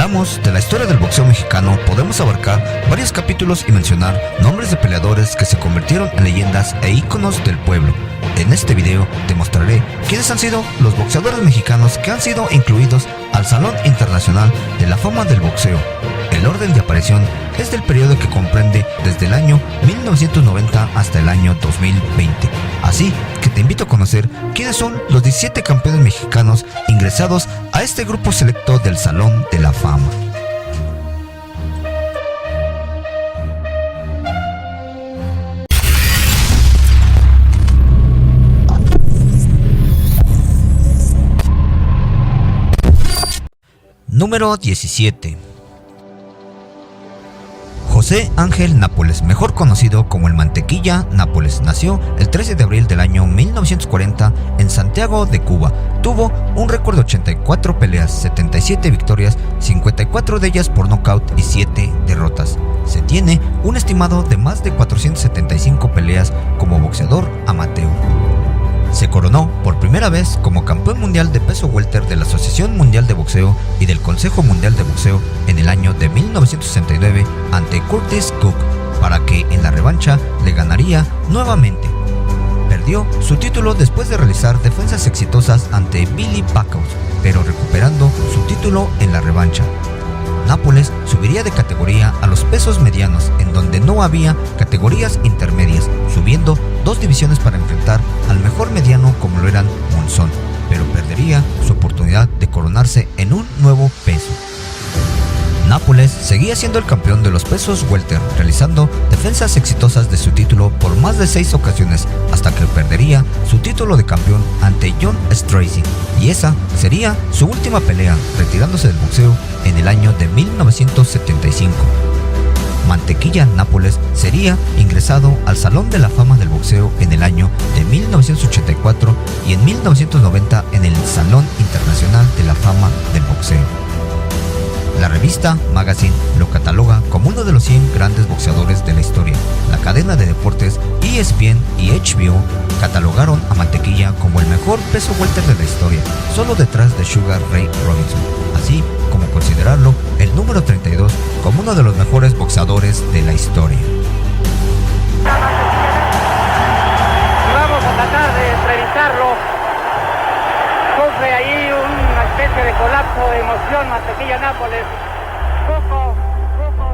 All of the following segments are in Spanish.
hablamos de la historia del boxeo mexicano, podemos abarcar varios capítulos y mencionar nombres de peleadores que se convirtieron en leyendas e íconos del pueblo. En este video te mostraré quiénes han sido los boxeadores mexicanos que han sido incluidos al Salón Internacional de la Fama del Boxeo. El orden de aparición es del periodo que comprende desde el año 1990 hasta el año 2020. Así que te invito a conocer quiénes son los 17 campeones mexicanos ingresados a este grupo selecto del Salón de la Fama. Número 17. José Ángel Nápoles, mejor conocido como el Mantequilla Nápoles, nació el 13 de abril del año 1940 en Santiago de Cuba. Tuvo un récord de 84 peleas, 77 victorias, 54 de ellas por nocaut y 7 derrotas. Se tiene un estimado de más de 475 peleas como boxeador amateur. Se coronó por primera vez como campeón mundial de peso welter de la Asociación Mundial de Boxeo y del Consejo Mundial de Boxeo en el año de 1969 ante Curtis Cook, para que en la revancha le ganaría nuevamente. Perdió su título después de realizar defensas exitosas ante Billy Packout, pero recuperando su título en la revancha. Nápoles subiría de categoría a los pesos medianos, en donde no había categorías intermedias, subiendo 2 divisiones para enfrentar al mejor mediano como lo eran Monzón, pero perdería su oportunidad de coronarse en un nuevo peso. Nápoles seguía siendo el campeón de los pesos welter, realizando defensas exitosas de su título por más de 6 ocasiones, hasta que perdería su título de campeón ante John Stracy, y esa sería su última pelea, retirándose del boxeo en el año de 1975. Mantequilla Nápoles sería ingresado al Salón de la Fama del Boxeo en el año de 1984 y en 1990 en el Salón Internacional de la Fama del Boxeo. La revista Magazine lo cataloga como uno de los 100 grandes boxeadores de la historia. La cadena de deportes ESPN y HBO catalogaron a Mantequilla como el mejor peso welter de la historia, solo detrás de Sugar Ray Robinson, así como considerarlo el número 32 como uno de los mejores boxeadores de la historia. Vamos a tratar de entrevistarlo. Sufre ahí una especie de colapso de emoción, Mantequilla Nápoles. Poco, está a punto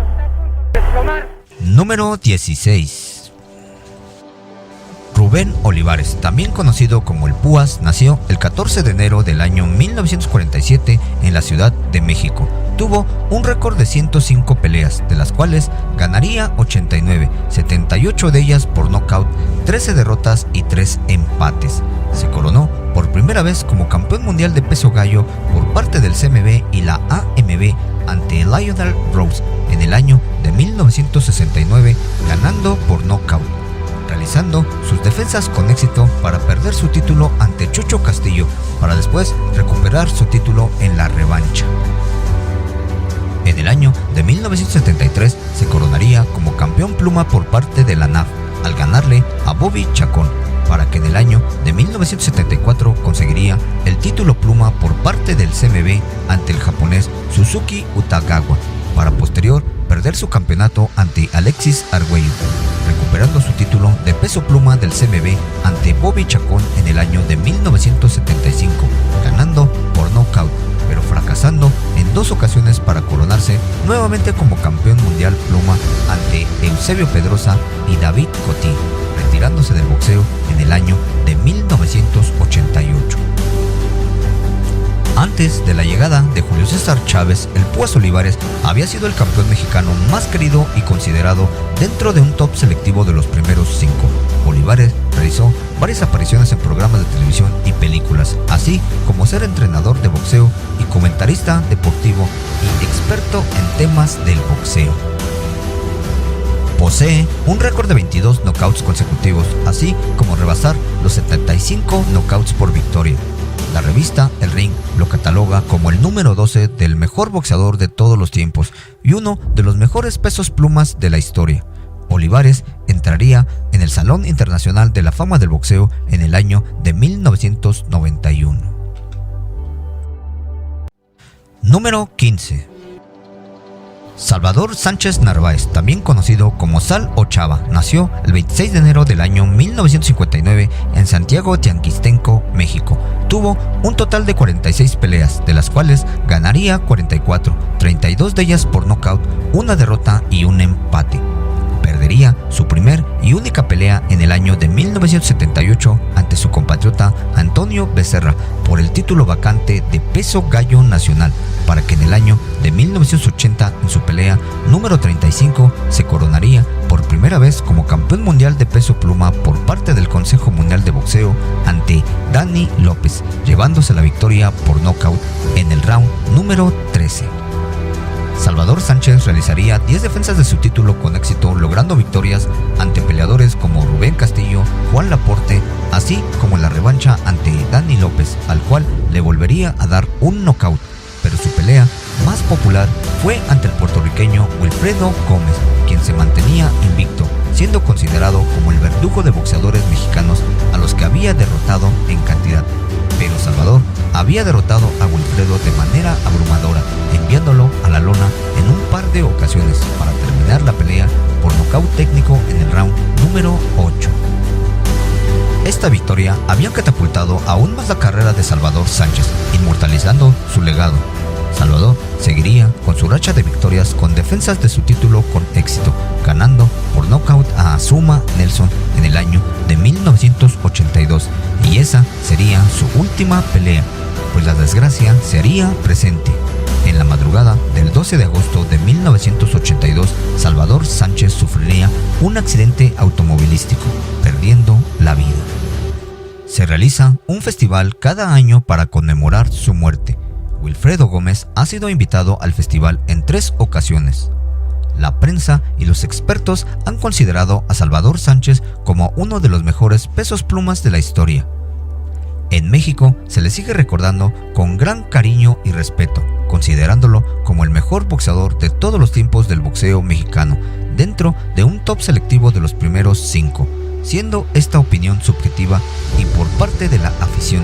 de desplomar. Número 16. Rubén Olivares, también conocido como el Púas, nació el 14 de enero del año 1947 en la Ciudad de México. Tuvo un récord de 105 peleas, de las cuales ganaría 89, 78 de ellas por nocaut, 13 derrotas y 3 empates. Se coronó por primera vez como campeón mundial de peso gallo por parte del CMB y la AMB ante Lionel Rose en el año de 1969, ganando por nocaut, realizando sus defensas con éxito para perder su título ante Chucho Castillo, para después recuperar su título en la revancha. En el año de 1973 se coronaría como campeón pluma por parte de la NAF, al ganarle a Bobby Chacón, para que en el año de 1974 conseguiría el título pluma por parte del CMB ante el japonés Suzuki Utagawa, para posterior perder su campeonato ante Alexis Arguello, recuperando su título de peso pluma del CMB ante Bobby Chacón en el año de 1975, ganando por nocaut, pero fracasando en 2 ocasiones para coronarse nuevamente como campeón mundial pluma ante Eusebio Pedrosa y David Coty, retirándose del boxeo en el año de 1988. Antes de la llegada de Julio César Chávez, el Púas Olivares había sido el campeón mexicano más querido y considerado dentro de un top selectivo de los primeros 5. Olivares realizó varias apariciones en programas de televisión y películas, así como ser entrenador de boxeo y comentarista deportivo y experto en temas del boxeo. Posee un récord de 22 knockouts consecutivos, así como rebasar los 75 knockouts por victoria. La revista El Ring lo cataloga como el número 12 del mejor boxeador de todos los tiempos y uno de los mejores pesos plumas de la historia. Olivares entraría en el Salón Internacional de la Fama del Boxeo en el año de 1991. Número 15. Salvador Sánchez Narváez, también conocido como Sal o Chava, nació el 26 de enero del año 1959 en Santiago Tianguistenco, México. Tuvo un total de 46 peleas, de las cuales ganaría 44, 32 de ellas por nocaut, una derrota y un empate. Perdería su primer y única pelea en el año de 1978 ante su compatriota Antonio Becerra por el título vacante de peso gallo nacional, para que en el año de 1980, en su pelea número 35, se coronaría por primera vez como campeón mundial de peso pluma por parte del Consejo Mundial de Boxeo ante Danny López, llevándose la victoria por nocaut en el round número 13. Salvador Sánchez realizaría 10 defensas de su título con éxito, logrando victorias ante peleadores como Rubén Castillo, Juan Laporte, así como la revancha ante Danny López, al cual le volvería a dar un nocaut. Pero su pelea más popular fue ante el puertorriqueño Wilfredo Gómez, quien se mantenía invicto, siendo considerado como el verdugo de boxeadores mexicanos a los que había derrotado en cantidad. Pero Salvador había derrotado a Wilfredo de manera abrumadora, enviándolo a la lona en un par de ocasiones para terminar la pelea por nocaut técnico en el round número 8. Esta victoria había catapultado aún más la carrera de Salvador Sánchez, inmortalizando su legado. Salvador seguiría con su racha de victorias con defensas de su título con éxito, ganando por nocaut a Azuma Nelson en el año de 1982, y esa sería su última pelea, pues la desgracia se haría presente. En la madrugada del 12 de agosto de 1982, Salvador Sánchez sufriría un accidente automovilístico, perdiendo la vida. Se realiza un festival cada año para conmemorar su muerte. Wilfredo Gómez ha sido invitado al festival en 3 ocasiones. La prensa y los expertos han considerado a Salvador Sánchez como uno de los mejores pesos plumas de la historia. En México se le sigue recordando con gran cariño y respeto, considerándolo como el mejor boxeador de todos los tiempos del boxeo mexicano, dentro de un top selectivo de los primeros 5, siendo esta opinión subjetiva y por parte de la afición.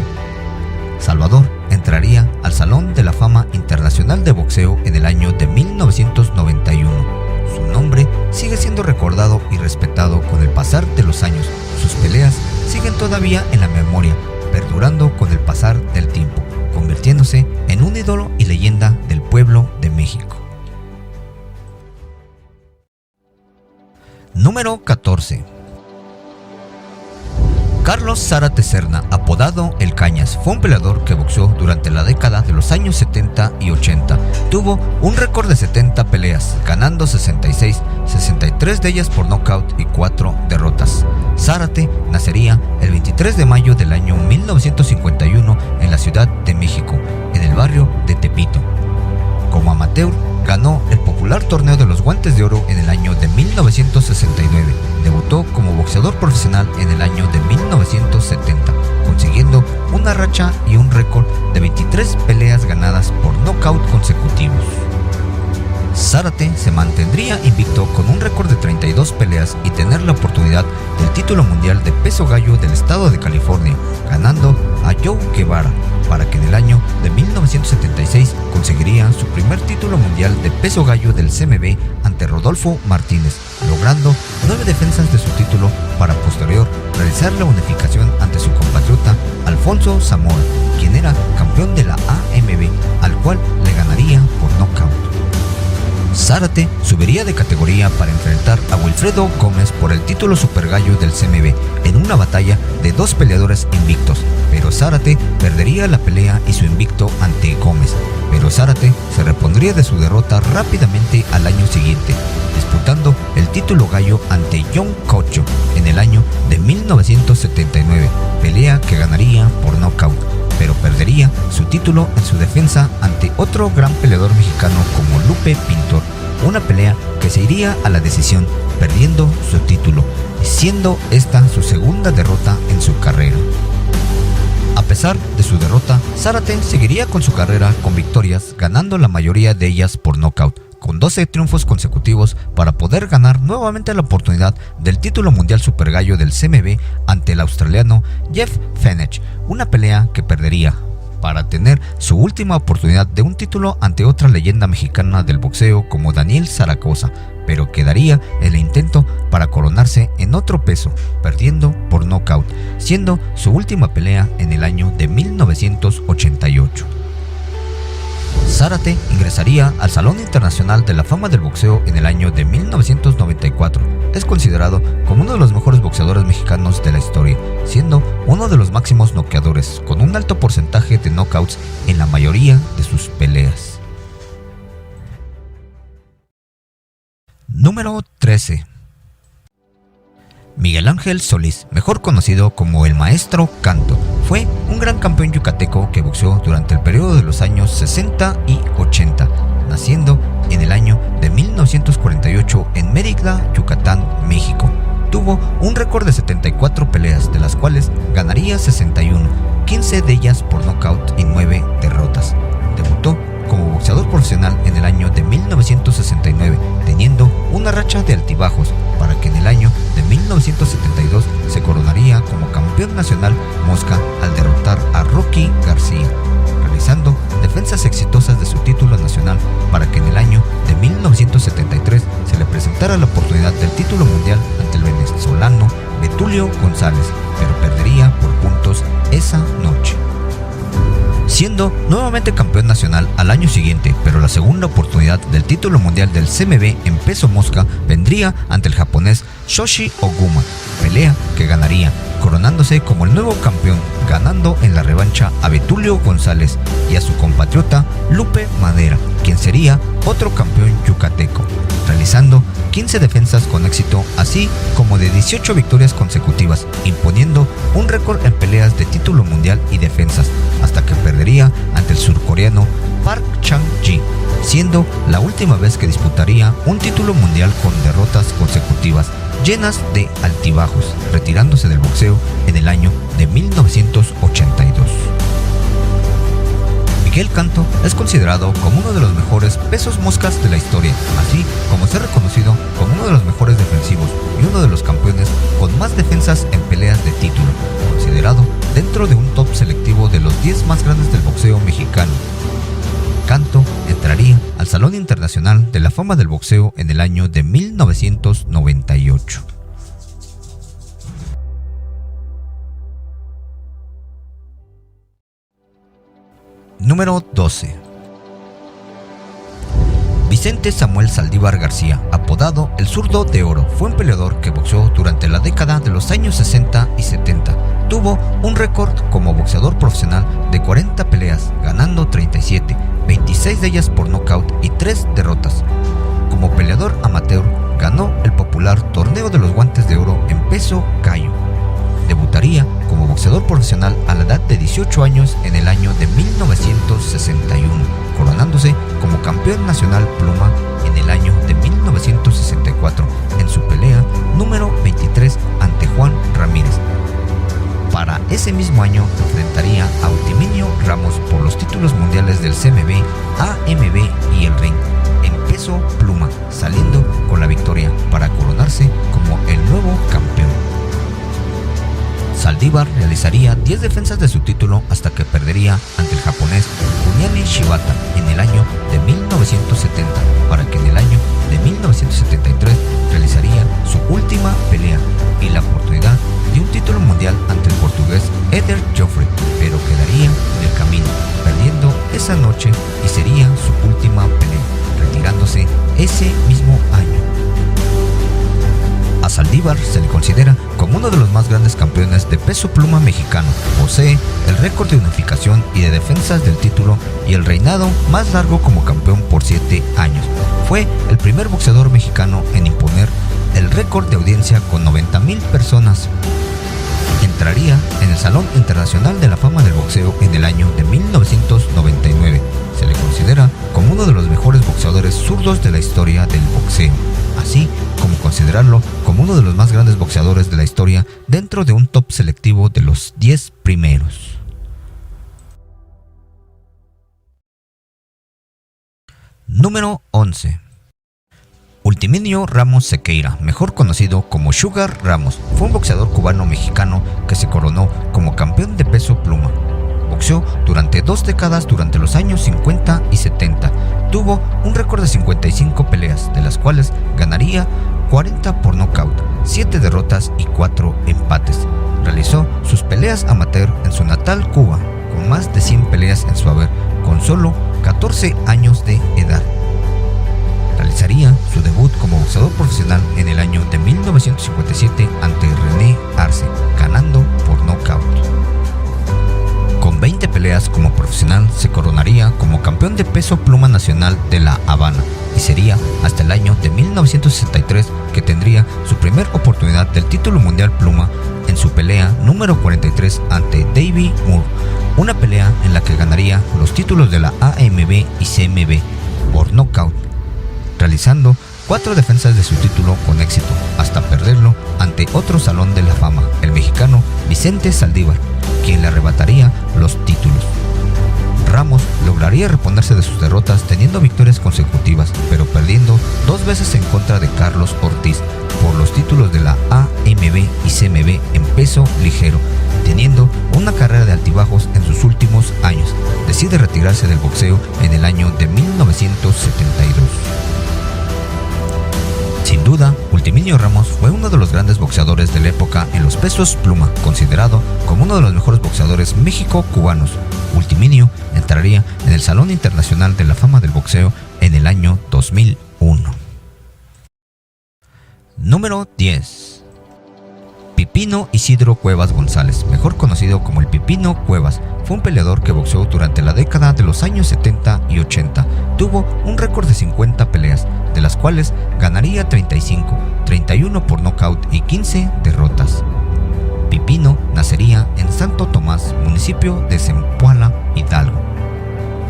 Salvador entraría al Salón de la Fama Internacional de Boxeo en el año de 1991. Su nombre sigue siendo recordado y respetado con el pasar de los años. Sus peleas siguen todavía en la memoria, perdurando con el pasar del tiempo, convirtiéndose en un ídolo y leyenda del pueblo de México. Número 14. Carlos Zárate Serna, apodado El Cañas, fue un peleador que boxeó durante la década de los años 70 y 80. Tuvo un récord de 70 peleas, ganando 66, 63 de ellas por nocaut y 4 derrotas. Zárate nacería el 23 de mayo del año 1951 en la Ciudad de México, en el barrio de Tepito. Como amateur, ganó el popular torneo de los Guantes de Oro en el año de 1969. Debutó como boxeador profesional en el año de 1970, consiguiendo una racha y un récord de 23 peleas ganadas por nocaut consecutivos. Zárate se mantendría invicto con un récord de 32 peleas y tener la oportunidad del título mundial de peso gallo del estado de California, ganando a Joe Guevara, para que en el año de 1976 conseguiría su primer título mundial de peso gallo del CMB ante Rodolfo Martínez, logrando 9 defensas de su título para posterior realizar la unificación ante su compatriota Alfonso Zamora, quien era campeón de la AMB, al cual le ganaría por nocaut. Zárate subiría de categoría para enfrentar a Wilfredo Gómez por el título Super Gallo del CMB en una batalla de 2 peleadores invictos, pero Zárate perdería la pelea y su invicto ante Gómez, pero Zárate se repondría de su derrota rápidamente al año siguiente, disputando el título gallo ante John Cotto en el año de 1979, pelea que ganaría por nocaut, pero perdería su título en su defensa ante otro gran peleador mexicano como Lupe Pintor, una pelea que se iría a la decisión, perdiendo su título, siendo esta su segunda derrota en su carrera. A pesar de su derrota, Zárate seguiría con su carrera con victorias, ganando la mayoría de ellas por nocaut, con 12 triunfos consecutivos para poder ganar nuevamente la oportunidad del título mundial Super Gallo del CMB ante el australiano Jeff Fenech, una pelea que perdería, para tener tener su última oportunidad de un título ante otra leyenda mexicana del boxeo como Daniel Zaragoza, pero quedaría el intento para coronarse en otro peso, perdiendo por nocaut, siendo su última pelea en el año de 1988. Zárate ingresaría al Salón Internacional de la Fama del Boxeo en el año de 1994. Es considerado como uno de los mejores boxeadores mexicanos de la historia, siendo uno de los máximos noqueadores, con un alto porcentaje de knockouts en la mayoría de sus peleas. Número 13. Miguel Ángel Solís, mejor conocido como el Maestro Canto, fue un gran campeón yucateco que boxeó durante el periodo de los años 60 y 80, naciendo en el año de 1948 en Mérida, Yucatán, México. Tuvo un récord de 74 peleas, de las cuales ganaría 61, 15 de ellas por nocaut y 9 derrotas. Debutó como boxeador profesional en el año de 1969, teniendo una racha de altibajos, para que en el año de 1972 se coronaría como campeón nacional mosca al derrotar a Rocky García, realizando defensas exitosas de su título nacional, para que en el año de 1973 se le presentara la oportunidad del título mundial ante el venezolano Betulio González, pero perdería por puntos esa noche, siendo nuevamente campeón nacional al año siguiente, pero la segunda oportunidad del título mundial del CMB en peso mosca vendría ante el japonés Shoshi Oguma, pelea que ganaría, coronándose como el nuevo campeón, ganando en la revancha a Betulio González y a su compatriota Lupe Madera, quien sería otro campeón yucateco, realizando 15 defensas con éxito, así como de 18 victorias consecutivas, imponiendo un récord en peleas de título mundial y defensas, hasta que perdería ante el surcoreano Park Chang-ji, siendo la última vez que disputaría un título mundial con derrotas consecutivas llenas de altibajos, retirándose del boxeo en el año de 1982. Miguel Canto es considerado como uno de los mejores pesos moscas de la historia, así como ser reconocido como uno de los mejores defensivos y uno de los campeones con más defensas en peleas de título, considerado dentro de un top selectivo de los 10 más grandes del boxeo mexicano. Canto entraría al Salón Internacional de la Fama del Boxeo en el año de 1998. Número 12. Vicente Samuel Saldívar García, apodado El Zurdo de Oro, fue un peleador que boxeó durante la década de los años 60 y 70. Tuvo un récord como boxeador profesional de 40 peleas, ganando 37, 26 de ellas por nocaut y 3 derrotas. Como peleador amateur, ganó el popular Torneo de los Guantes de Oro en peso gallo. Debutaría como boxeador profesional a la edad de 18 años en el año de 1961, coronándose como campeón nacional pluma en el año de 1964 en su pelea número 23 ante Juan Ramírez. Para ese mismo año enfrentaría a Ultiminio Ramos por los títulos mundiales del CMB, AMB y el Ring en peso pluma, saliendo con la victoria para coronarse como el nuevo campeón. Saldívar realizaría 10 defensas de su título hasta que perdería ante el japonés Kuniani Shibata en el año de 1970, para que en el año de 1973 realizaría su última pelea y la oportunidad de un título mundial ante el portugués Eder Joffrey, pero quedaría en el camino, perdiendo esa noche y sería su última pelea, retirándose ese mismo año. A Saldívar se le considera como uno de los más grandes campeones de peso pluma mexicano. Posee el récord de unificación y de defensas del título y el reinado más largo como campeón por 7 años. Fue el primer boxeador mexicano en imponer el récord de audiencia con 90,000 personas. Entraría en el Salón Internacional de la Fama del Boxeo en el año de 1999. Se le considera como uno de los mejores boxeadores zurdos de la historia del boxeo, así como considerarlo como uno de los más grandes boxeadores de la historia dentro de un top selectivo de los 10 primeros. Número 11. Ultiminio Ramos Sequeira, mejor conocido como Sugar Ramos, fue un boxeador cubano-mexicano que se coronó como campeón de peso pluma. boxeó durante 2 décadas durante los años 50 y 70. Tuvo un récord de 55 peleas, de las cuales ganaría 40 por nocaut, 7 derrotas y 4 empates. Realizó sus peleas amateur en su natal Cuba, con más de 100 peleas en su haber, con solo 14 años de edad. Realizaría su debut como boxeador profesional en el año de 1957 ante René Arce, ganando por nocaut. Con 20 peleas como profesional se coronaría como campeón de peso pluma nacional de La Habana, y sería hasta el año de 1963 que tendría su primera oportunidad del título mundial pluma en su pelea número 43 ante Davey Moore, una pelea en la que ganaría los títulos de la AMB y CMB por nocaut, realizando 4 defensas de su título con éxito, hasta perderlo ante otro Salón de la Fama, el mexicano Vicente Saldívar, quien le arrebataría los títulos. Ramos lograría reponerse de sus derrotas teniendo victorias consecutivas, pero perdiendo 2 veces en contra de Carlos Ortiz por los títulos de la AMB y CMB en peso ligero. Teniendo una carrera de altibajos en sus últimos años, decide retirarse del boxeo en el año de 1972. Sin duda, Ultiminio Ramos fue uno de los grandes boxeadores de la época en los pesos pluma, considerado como uno de los mejores boxeadores México-cubanos. Ultiminio entraría en el Salón Internacional de la Fama del Boxeo en el año 2001. Número 10. Pipino Isidro Cuevas González, mejor conocido como el Pipino Cuevas, fue un peleador que boxeó durante la década de los años 70 y 80. Tuvo un récord de 50 peleas, de las cuales ganaría 35, 31 por nocaut y 15 derrotas. Pipino nacería en Santo Tomás, municipio de Zempoala, Hidalgo.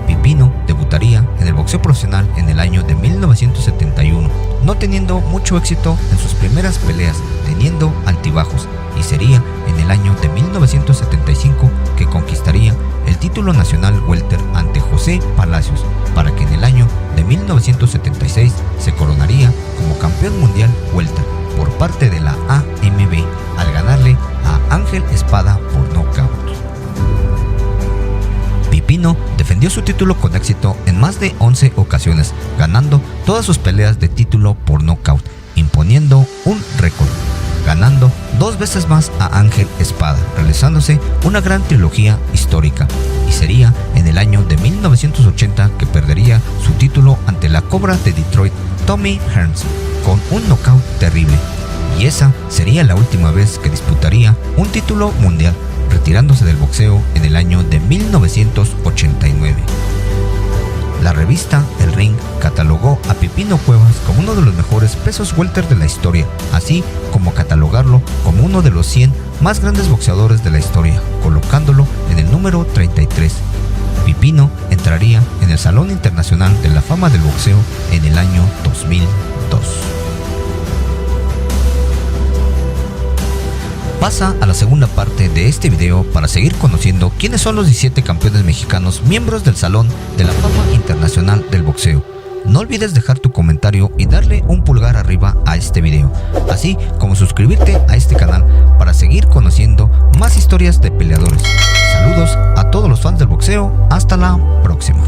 Pipino debutaría en el boxeo profesional en el año de 1971, no teniendo mucho éxito en sus primeras peleas, teniendo altibajos, y sería en el año de 1975 que conquistaría el título nacional welter ante José Palacios, para que en el año de 1976 se coronaría como campeón mundial welter por parte de la AMB, al ganarle a Ángel Espada por nocaut. Pipino defendió su título con éxito en más de 11 ocasiones, ganando todas sus peleas de título por nocaut, imponiendo un récord, ganando 2 veces más a Ángel Espada, realizándose una gran trilogía histórica, y sería en el año de 1980 que perdería su título ante la Cobra de Detroit, Tommy Hearns, con un nocaut terrible, y esa sería la última vez que disputaría un título mundial, retirándose del boxeo en el año de 1989. La revista El Ring catalogó a Pipino Cuevas como uno de los mejores pesos welter de la historia, así como catalogarlo como uno de los 100 más grandes boxeadores de la historia, colocándolo en el número 33. Pipino entraría en el Salón Internacional de la Fama del Boxeo en el año 2002. Pasa a la segunda parte de este video para seguir conociendo quiénes son los 17 campeones mexicanos miembros del Salón de la Fama Internacional del Boxeo. No olvides dejar tu comentario y darle un pulgar arriba a este video, así como suscribirte a este canal para seguir conociendo más historias de peleadores. Saludos a todos los fans del boxeo, hasta la próxima.